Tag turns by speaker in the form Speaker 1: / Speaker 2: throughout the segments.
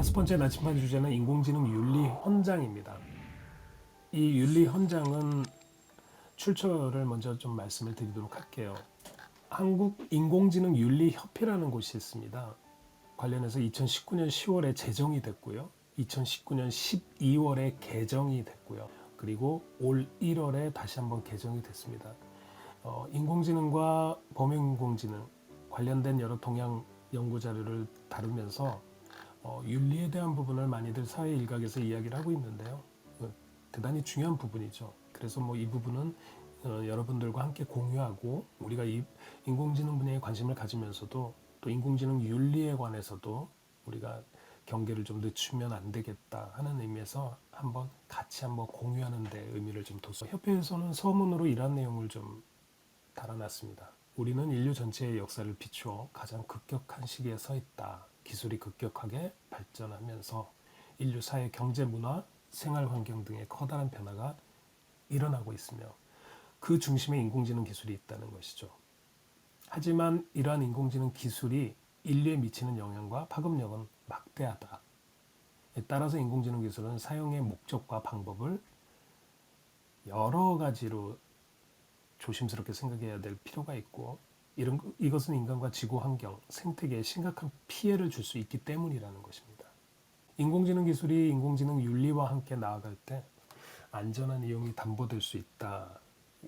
Speaker 1: 다섯 번째 나침반 주제는 인공지능 윤리 헌장입니다. 이 윤리 헌장은 출처를 먼저 좀 말씀을 드리도록 할게요. 한국 인공지능 윤리협회라는 곳이 있습니다. 관련해서 2019년 10월에 제정이 됐고요. 2019년 12월에 개정이 됐고요. 그리고 올 1월에 다시 한번 개정이 됐습니다. 인공지능과 범용인공지능 관련된 여러 동향 연구 자료를 다루면서 윤리에 대한 부분을 많이들 사회 일각에서 이야기를 하고 있는데요. 대단히 중요한 부분이죠. 그래서 뭐 이 부분은 여러분들과 함께 공유하고 우리가 이 인공지능 분야에 관심을 가지면서도 또 인공지능 윤리에 관해서도 우리가 경계를 좀 늦추면 안 되겠다 하는 의미에서 같이 한번 공유하는 데 의미를 좀 뒀어요. 협회에서는 서문으로 이런 내용을 좀 달아놨습니다. 우리는 인류 전체의 역사를 비추어 가장 급격한 시기에 서 있다. 기술이 급격하게 발전하면서 인류 사회 경제 문화, 생활 환경 등의 커다란 변화가 일어나고 있으며 그 중심에 인공지능 기술이 있다는 것이죠. 하지만 이러한 인공지능 기술이 인류에 미치는 영향과 파급력은 막대하다. 따라서 인공지능 기술은 사용의 목적과 방법을 여러 가지로 조심스럽게 생각해야 될 필요가 있고 이것은 인간과 지구 환경, 생태계에 심각한 피해를 줄 수 있기 때문이라는 것입니다. 인공지능 기술이 인공지능 윤리와 함께 나아갈 때 안전한 이용이 담보될 수 있다.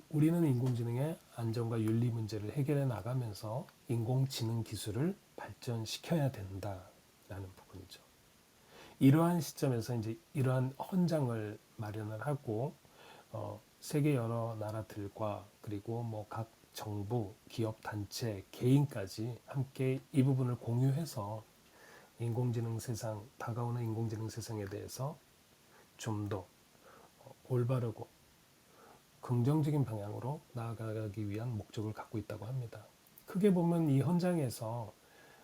Speaker 1: 우리는 인공지능의 안전과 윤리 문제를 해결해 나가면서 인공지능 기술을 발전시켜야 된다라는 부분이죠. 이러한 시점에서 이제 이러한 헌장을 마련을 하고 세계 여러 나라들과 그리고 뭐 각 정부, 기업 단체, 개인까지 함께 이 부분을 공유해서 인공지능 세상, 다가오는 인공지능 세상에 대해서 좀 더 올바르고 긍정적인 방향으로 나아가기 위한 목적을 갖고 있다고 합니다. 크게 보면 이 헌장에서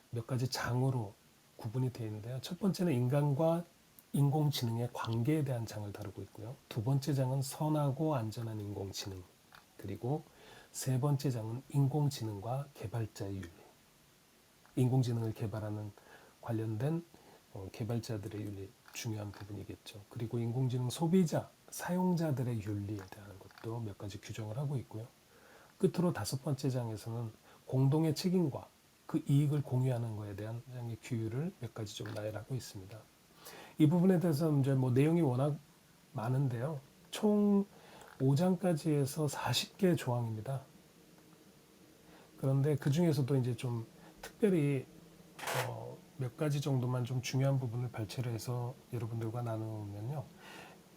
Speaker 1: 몇 가지 장으로 구분이 되어 있는데요. 첫 번째는 인간과 인공지능의 관계에 대한 장을 다루고 있고요. 두 번째 장은 선하고 안전한 인공지능, 그리고 세 번째 장은 인공지능과 개발자의 윤리, 인공지능을 개발하는 관련된 개발자들의 윤리 중요한 부분이겠죠. 그리고 인공지능 소비자, 사용자들의 윤리에 대한 것도 몇 가지 규정을 하고 있고요. 끝으로 다섯 번째 장에서는 공동의 책임과 그 이익을 공유하는 것에 대한 규율을 몇 가지 좀 나열하고 있습니다. 이 부분에 대해서 이제 뭐 내용이 워낙 많은데요. 총 5장까지 해서 40개 조항입니다. 그런데 그 중에서도 이제 좀 특별히 몇 가지 정도만 좀 중요한 부분을 발췌를 해서 여러분들과 나누면요.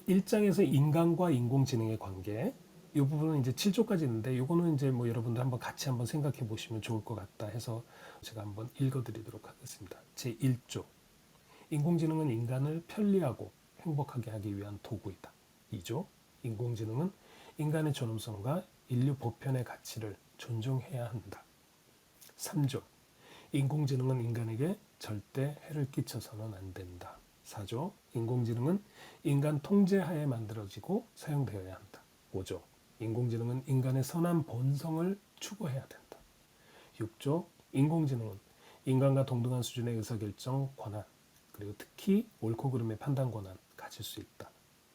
Speaker 1: 1장에서 인간과 인공지능의 관계, 이 부분은 이제 7조까지 있는데 이거는 이제 뭐 여러분들 한번 같이 한번 생각해 보시면 좋을 것 같다 해서 제가 한번 읽어 드리도록 하겠습니다. 제 1조. 인공지능은 인간을 편리하고 행복하게 하기 위한 도구이다. 2조. 인공지능은 인간의 존엄성과 인류 보편의 가치를 존중해야 한다. 3조. 인공지능은 인간에게 절대 해를 끼쳐서는 안 된다. 4조. 인공지능은 인간 통제하에 만들어지고 사용되어야 한다. 5조. 인공지능은 인간의 선한 본성을 추구해야 된다. 6조. 인공지능은 인간과 동등한 수준의 의사결정 권한, 그리고 특히 옳고 그름의 판단 권한 가질 수 있다.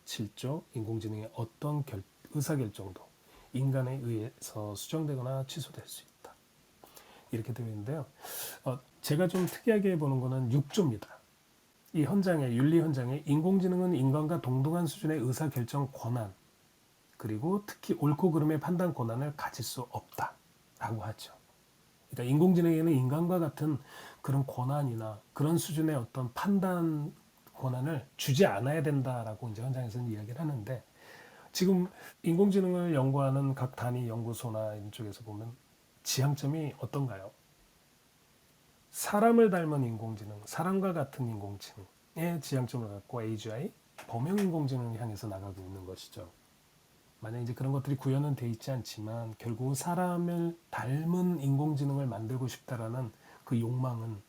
Speaker 1: 7조. 인공지능의 어떤 의사결정도 인간에 의해서 수정되거나 취소될 수 있다. 이렇게 되어 있는데요. 제가 좀 특이하게 보는 거는 6조입니다. 이 헌장에, 윤리 헌장에 인공지능은 인간과 동등한 수준의 의사결정 권한, 그리고 특히 옳고 그름의 판단 권한을 가질 수 없다라고 하죠. 그러니까 인공지능에는 인간과 같은 그런 권한이나 그런 수준의 어떤 판단 권한을 주지 않아야 된다라고 이제 헌장에서는 이야기를 하는데, 지금 인공지능을 연구하는 각 단위 연구소나 이런 쪽에서 보면 지향점이 어떤가요? 사람을 닮은 인공지능, 사람과 같은 인공지능의 지향점을 갖고 AGI, 범용 인공지능을 향해서 나가고 있는 것이죠. 만약 이제 그런 것들이 구현은 돼 있지 않지만 결국은 사람을 닮은 인공지능을 만들고 싶다라는 그 욕망은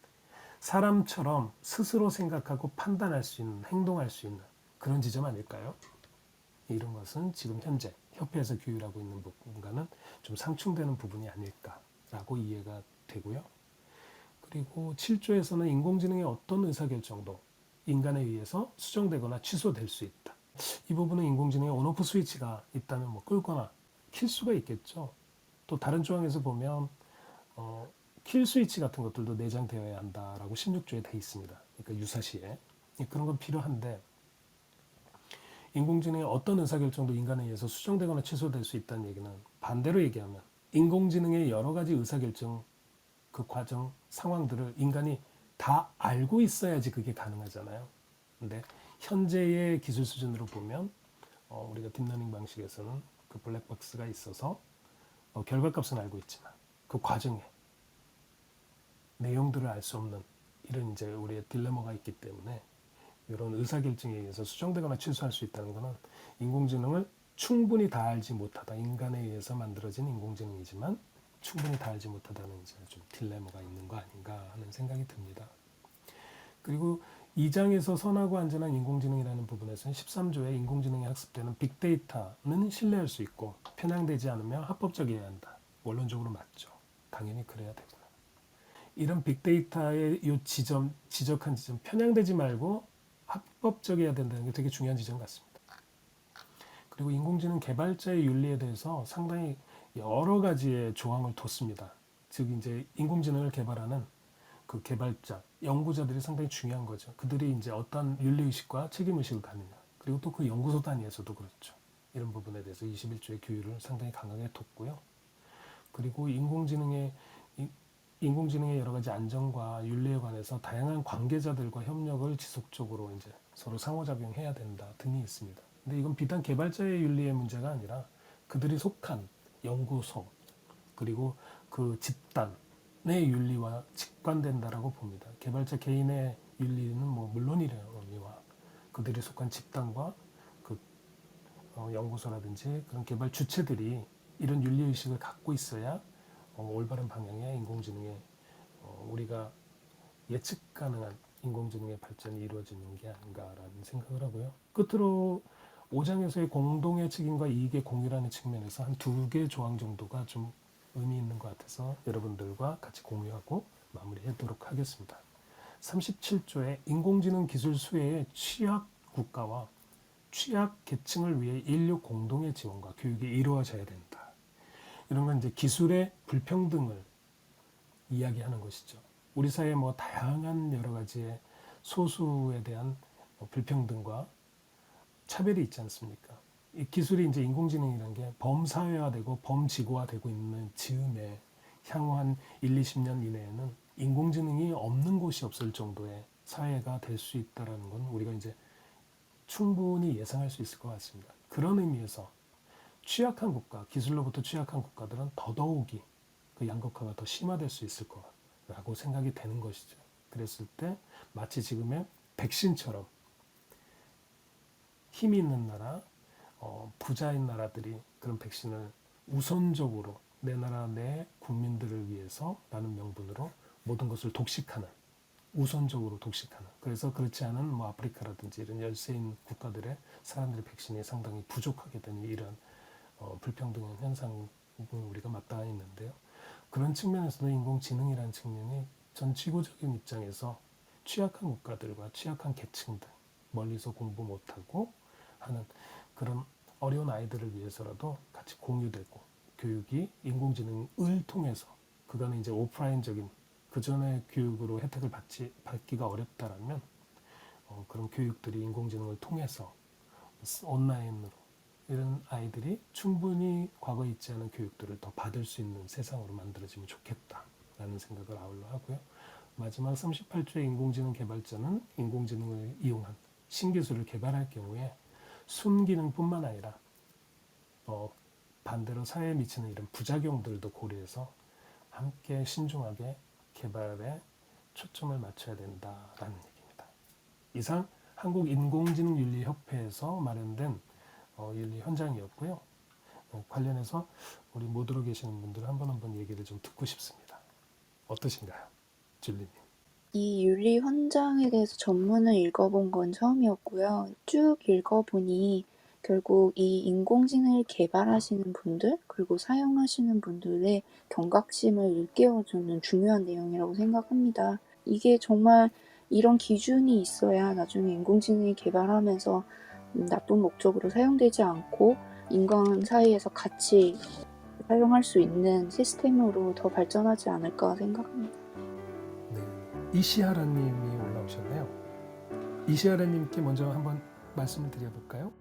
Speaker 1: 사람처럼 스스로 생각하고 판단할 수 있는, 행동할 수 있는 그런 지점 아닐까요? 이런 것은 지금 현재 협회에서 규율하고 있는 부분과는 좀 상충되는 부분이 아닐까라고 이해가 되고요. 그리고 7조에서는 인공지능의 어떤 의사결정도 인간에 의해서 수정되거나 취소될 수 있다. 이 부분은 인공지능에 온오프 스위치가 있다면 뭐 끄거나 킬 수가 있겠죠. 또 다른 조항에서 보면 킬 스위치 같은 것들도 내장되어야 한다라고 16조에 돼 있습니다. 그러니까 유사시에 그런 건 필요한데 인공지능의 어떤 의사결정도 인간에 의해서 수정되거나 취소될 수 있다는 얘기는 반대로 얘기하면 인공지능의 여러 가지 의사결정 그 과정 상황들을 인간이 다 알고 있어야지 그게 가능하잖아요. 근데 현재의 기술 수준으로 보면 우리가 딥러닝 방식에서는 그 블랙박스가 있어서 결과값은 알고 있지만 그 과정에 내용들을 알 수 없는 이런 이제 우리의 딜레마가 있기 때문에 이런 의사결정에 의해서 수정되거나 취소할 수 있다는 것은 인공지능을 충분히 다 알지 못하다 인간에 의해서 만들어진 인공지능이지만 충분히 다 알지 못하다는 이제 좀 딜레마가 있는 거 아닌가 하는 생각이 듭니다. 그리고 2장에서 선하고 안전한 인공지능이라는 부분에서는 13조에 인공지능이 학습되는 빅데이터는 신뢰할 수 있고 편향되지 않으며 합법적이어야 한다. 원론적으로 맞죠. 당연히 그래야 되구나. 이런 빅데이터의 이 지적한 지점 편향되지 말고 합법적이어야 된다는 게 되게 중요한 지점 같습니다. 그리고 인공지능 개발자의 윤리에 대해서 상당히 여러 가지의 조항을 뒀습니다. 즉 이제 인공지능을 개발하는 그 개발자, 연구자들이 상당히 중요한 거죠. 그들이 이제 어떤 윤리의식과 책임의식을 갖느냐. 그리고 또 그 연구소 단위에서도 그렇죠. 이런 부분에 대해서 21조의 규율을 상당히 강하게 뒀고요. 그리고 인공지능의 여러 가지 안전과 윤리에 관해서 다양한 관계자들과 협력을 지속적으로 이제 서로 상호작용해야 된다 등이 있습니다. 근데 이건 비단 개발자의 윤리의 문제가 아니라 그들이 속한 연구소 그리고 그 집단의 윤리와 직관된다라고 봅니다. 개발자 개인의 윤리는 뭐 물론이거니와 그들이 속한 집단과 그 연구소라든지 그런 개발 주체들이 이런 윤리 의식을 갖고 있어야 올바른 방향의 인공지능의 우리가 예측 가능한 인공지능의 발전이 이루어지는 게 아닌가라는 생각을 하고요. 끝으로 5장에서의 공동의 책임과 이익의 공유라는 측면에서 한 2개 조항 정도가 좀 의미 있는 것 같아서 여러분들과 같이 공유하고 마무리하도록 하겠습니다. 37조에 인공지능 기술 수혜의 취약 국가와 취약 계층을 위해 인류 공동의 지원과 교육이 이루어져야 된다. 이런 건 이제 기술의 불평등을 이야기하는 것이죠. 우리 사회에 뭐 다양한 여러 가지의 소수에 대한 불평등과 차별이 있지 않습니까? 이 기술이 이제 인공지능이라는 게 범사회화되고 범지구화되고 있는 즈음에 향후 한 1, 20년 이내에는 인공지능이 없는 곳이 없을 정도의 사회가 될 수 있다라는 건 우리가 이제 충분히 예상할 수 있을 것 같습니다. 그런 의미에서 취약한 국가, 기술로부터 취약한 국가들은 더더욱이 그 양극화가 더 심화될 수 있을 거라고 생각이 되는 것이죠. 그랬을 때 마치 지금의 백신처럼 힘이 있는 나라, 부자인 나라들이 그런 백신을 우선적으로 내 나라 내 국민들을 위해서라는 명분으로 모든 것을 독식하는 우선적으로 독식하는 그래서 그렇지 않은 뭐 아프리카라든지 이런 열세인 국가들의 사람들의 백신이 상당히 부족하게 되는 이런 불평등한 현상을 우리가 맞닿아 있는데요. 그런 측면에서도 인공지능이라는 측면이 전 지구적인 입장에서 취약한 국가들과 취약한 계층들 멀리서 공부 못하고 하는 그런 어려운 아이들을 위해서라도 같이 공유되고 교육이 인공지능을 통해서 그간의 이제 오프라인적인 그 전에 교육으로 혜택을 받기가 어렵다라면 그런 교육들이 인공지능을 통해서 온라인으로 이런 아이들이 충분히 과거에 있지 않은 교육들을 더 받을 수 있는 세상으로 만들어지면 좋겠다라는 생각을 아울러 하고요. 마지막 38조의 인공지능 개발자는 인공지능을 이용한 신기술을 개발할 경우에 순기능뿐만 아니라 반대로 사회에 미치는 이런 부작용들도 고려해서 함께 신중하게 개발에 초점을 맞춰야 된다라는 얘기입니다. 이상 한국인공지능윤리협회에서 마련된 윤리 현장이었고요. 관련해서 우리 모두로 계시는 분들 한 번 얘기를 좀 듣고 싶습니다. 어떠신가요? 줄리님.
Speaker 2: 이 윤리 헌장에 대해서 전문을 읽어본 건 처음이었고요. 쭉 읽어보니 결국 이 인공지능을 개발하시는 분들 그리고 사용하시는 분들의 경각심을 일깨워주는 중요한 내용이라고 생각합니다. 이게 정말 이런 기준이 있어야 나중에 인공지능이 개발하면서 나쁜 목적으로 사용되지 않고 인간 사이에서 같이 사용할 수 있는 시스템으로 더 발전하지 않을까 생각합니다.
Speaker 1: 네. 이시하라님이 올라오셨네요. 이시하라님께 먼저 한번 말씀을 드려볼까요?